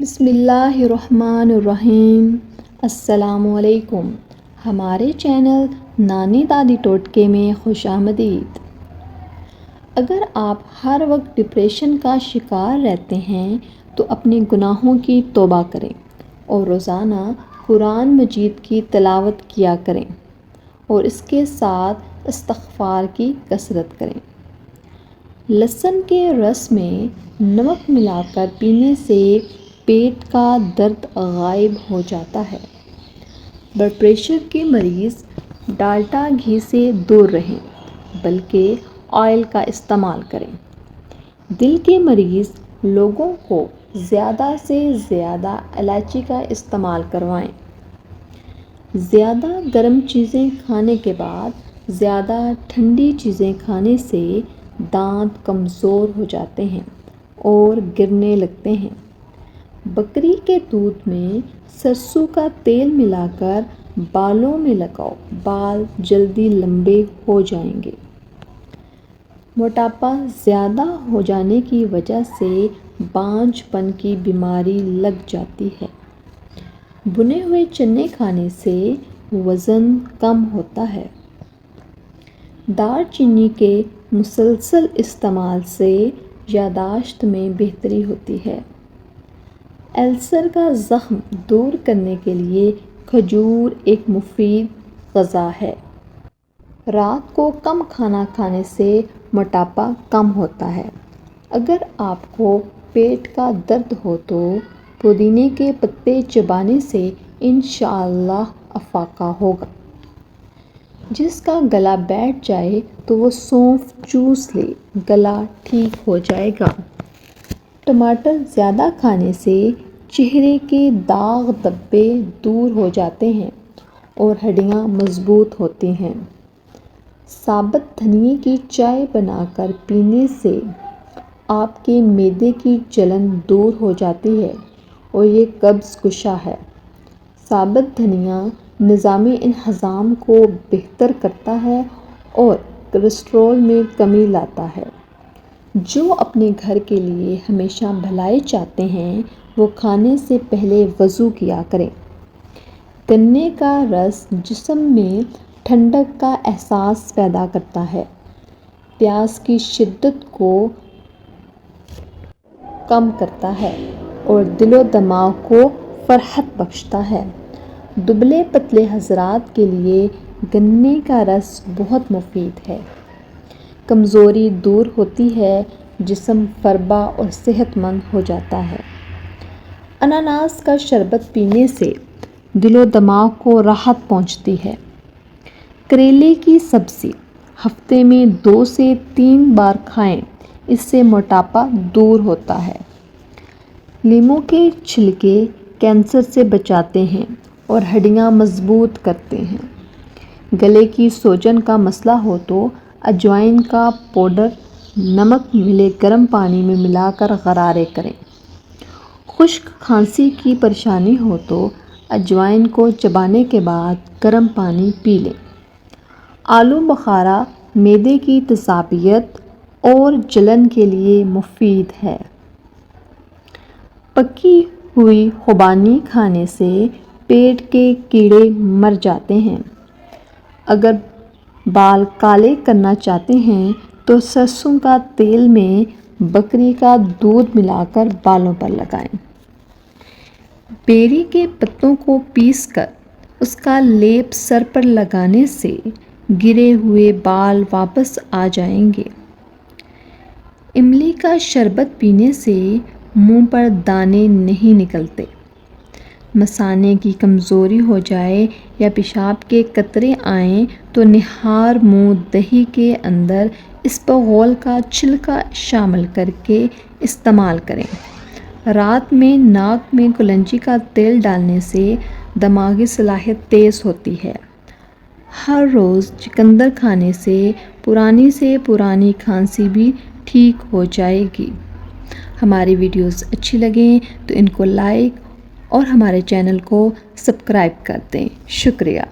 بسم اللہ الرحمن الرحیم۔ السلام علیکم۔ ہمارے چینل نانی دادی ٹوٹکے میں خوش آمدید۔ اگر آپ ہر وقت ڈپریشن کا شکار رہتے ہیں تو اپنے گناہوں کی توبہ کریں اور روزانہ قرآن مجید کی تلاوت کیا کریں اور اس کے ساتھ استغفار کی کثرت کریں۔ لہسن کے رس میں نمک ملا کر پینے سے پیٹ کا درد غائب ہو جاتا ہے۔ بلڈ پریشر کے مریض ڈالڈا گھی سے دور رہیں بلکہ آئل کا استعمال کریں۔ دل کے مریض لوگوں کو زیادہ سے زیادہ الائچی کا استعمال کروائیں۔ زیادہ گرم چیزیں کھانے کے بعد زیادہ ٹھنڈی چیزیں کھانے سے دانت کمزور ہو جاتے ہیں اور گرنے لگتے ہیں۔ بکری کے دودھ میں سرسوں کا تیل ملا کر بالوں میں لگاؤ، بال جلدی لمبے ہو جائیں گے۔ موٹاپا زیادہ ہو جانے کی وجہ سے بانجھ پن کی بیماری لگ جاتی ہے۔ بھنے ہوئے چنے کھانے سے وزن کم ہوتا ہے۔ دار چینی کے مسلسل استعمال سے یادداشت میں بہتری ہوتی ہے۔ السر کا زخم دور کرنے کے لیے کھجور ایک مفید غذا ہے۔ رات کو کم کھانا کھانے سے موٹاپا کم ہوتا ہے۔ اگر آپ کو پیٹ کا درد ہو تو پودینے کے پتے چبانے سے انشاءاللہ افاقہ ہوگا۔ جس کا گلا بیٹھ جائے تو وہ سونف چوس لے، گلا ٹھیک ہو جائے گا۔ ٹماٹر زیادہ کھانے سے چہرے کے داغ دھبے دور ہو جاتے ہیں اور ہڈیاں مضبوط ہوتی ہیں۔ ثابت دھنیے کی چائے بنا کر پینے سے آپ کے معدے کی جلن دور ہو جاتی ہے اور یہ قبض کشا ہے۔ ثابت دھنیا نظام ہضم کو بہتر کرتا ہے اور کولیسٹرول میں کمی لاتا ہے۔ جو اپنے گھر کے لیے ہمیشہ بھلائی چاہتے ہیں وہ کھانے سے پہلے وضو کیا کریں۔ گنے کا رس جسم میں ٹھنڈک کا احساس پیدا کرتا ہے، پیاس کی شدت کو کم کرتا ہے اور دل و دماغ کو فرحت بخشتا ہے۔ دبلے پتلے حضرات کے لیے گنے کا رس بہت مفید ہے۔ کمزوری دور ہوتی ہے، جسم فربا اور صحت مند ہو جاتا ہے۔ اناناس کا شربت پینے سے دل و دماغ کو راحت پہنچتی ہے۔ کریلے کی سبزی ہفتے میں 2 سے 3 بار کھائیں، اس سے موٹاپا دور ہوتا ہے۔ لیموں کے چھلکے کینسر سے بچاتے ہیں اور ہڈیاں مضبوط کرتے ہیں۔ گلے کی سوجن کا مسئلہ ہو تو اجوائن کا پاؤڈر نمک ملے گرم پانی میں ملا کر غرارے کریں۔ خشک کھانسی کی پریشانی ہو تو اجوائن کو چبانے کے بعد گرم پانی پی لیں۔ آلو بخارا معدے کی تیزابیت اور جلن کے لیے مفید ہے۔ پکی ہوئی خوبانی کھانے سے پیٹ کے کیڑے مر جاتے ہیں۔ اگر بال کالے کرنا چاہتے ہیں تو سرسوں کا تیل میں بکری کا دودھ ملا کر بالوں پر لگائیں۔ بیری کے پتوں کو پیس کر اس کا لیپ سر پر لگانے سے گرے ہوئے بال واپس آ جائیں گے۔ املی کا شربت پینے سے منہ پر دانے نہیں نکلتے۔ مثانے کی کمزوری ہو جائے یا پیشاب کے قطرے آئیں تو نہار منہ دہی کے اندر اسپغول کا چھلکا شامل کر کے استعمال کریں۔ رات میں ناک میں کلونجی کا تیل ڈالنے سے دماغی صلاحیت تیز ہوتی ہے۔ ہر روز چقندر کھانے سے پرانی کھانسی بھی ٹھیک ہو جائے گی۔ ہماری ویڈیوز اچھی لگیں تو ان کو لائک اور ہمارے چینل کو سبسکرائب کر دیں۔ شکریہ۔